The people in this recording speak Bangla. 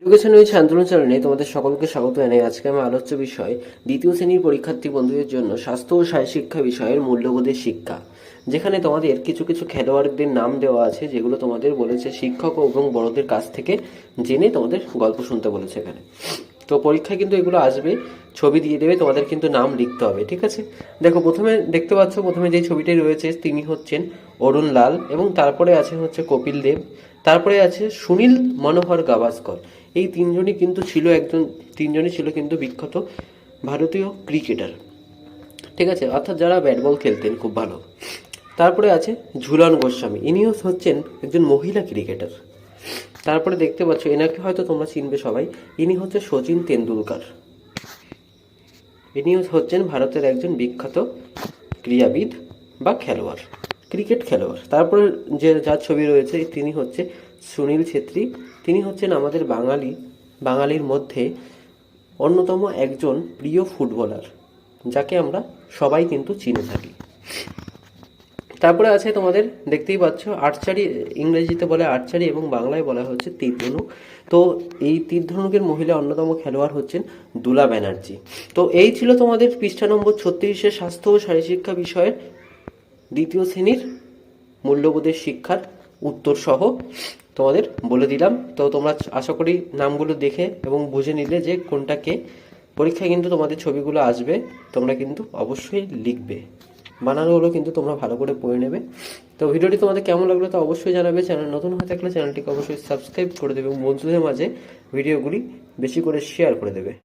এডুকেশন উইথ আন্দোলন চ্যানেলে তোমাদের সকলকে স্বাগত জানাই। আজকে আমার আলোচ্য বিষয় দ্বিতীয় শ্রেণীর পরীক্ষার্থী বন্ধুদের জন্য স্বাস্থ্য ও শারীরশিক্ষা বিষয়ের মূল্যবোধের শিক্ষা, যেখানে তোমাদের কিছু কিছু খেলোয়াড়দের নাম দেওয়া আছে যেগুলো তোমাদের বলেছে শিক্ষক এবং বড়দের কাছ থেকে জেনে তোমাদের গল্প শুনতে বলেছে এখানে। তো পরীক্ষায় কিন্তু এগুলো আসবে, ছবি দিয়ে দেবে, তোমাদের কিন্তু নাম লিখতে হবে, ঠিক আছে? দেখো, প্রথমে দেখতে পাচ্ছ, প্রথমে যে ছবিটি রয়েছে তিনি হচ্ছেন অরুণ লাল, এবং তারপরে আছে হচ্ছে কপিল দেব, তারপরে আছে সুনীল মনোহর গাভাস্কর। এই তিনজনই ছিল কিন্তু বিখ্যাত ভারতীয় ক্রিকেটার, ঠিক আছে? অর্থাৎ যারা ব্যাট বল খেলতেন খুব ভালো। তারপরে আছে ঝুলন গোস্বামী, ইনিও হচ্ছেন একজন মহিলা ক্রিকেটার। তারপরে দেখতে পাচ্ছ, এনাকে হয়তো তোমরা চিনবে সবাই, ইনি হচ্ছে সচিন তেন্ডুলকার। ইনিও হচ্ছেন ভারতের একজন বিখ্যাত ক্রীড়াবিদ বা খেলোয়াড়, ক্রিকেট খেলোয়াড়। তারপরে যার ছবি রয়েছে তিনি হচ্ছে সুনীল ছেত্রী। তিনি হচ্ছেন আমাদের বাঙালির মধ্যে অন্যতম একজন প্রিয় ফুটবলার, যাকে আমরা সবাই কিন্তু চিনে থাকি। তারপরে আছে তোমাদের, দেখতেই পাচ্ছ, আর্চারি, ইংরেজিতে বলে আর্চারি এবং বাংলায় বলা হচ্ছে তীর ধনুক। তো এই তীর ধনুকের মহিলা অন্যতম খেলোয়াড় হচ্ছেন দুলা ব্যানার্জি। তো এই ছিল তোমাদের পৃষ্ঠা নম্বর 36-এর স্বাস্থ্য ও শারীরশিক্ষা বিষয়ের দ্বিতীয় শ্রেণীর মূল্যবোধের শিক্ষার উত্তর সহ তোমাদের বলে দিলাম। তো তোমরা আশা করি নামগুলো দেখে এবং বুঝে নিলে যে কোনটা কে। পরীক্ষায় কিন্তু তোমাদের ছবিগুলো আসবে, তোমরা কিন্তু অবশ্যই লিখবে, বানানোগুলো কিন্তু তোমরা ভালো করে পড়ে নেবে। তো ভিডিওটি তোমাদের কেমন লাগলো তা অবশ্যই জানাবে। চ্যানেল নতুন হয়ে থাকলে চ্যানেলটিকে অবশ্যই সাবস্ক্রাইব করে দেবে এবং বন্ধুদের মাঝে ভিডিওগুলি বেশি করে শেয়ার করে দেবে।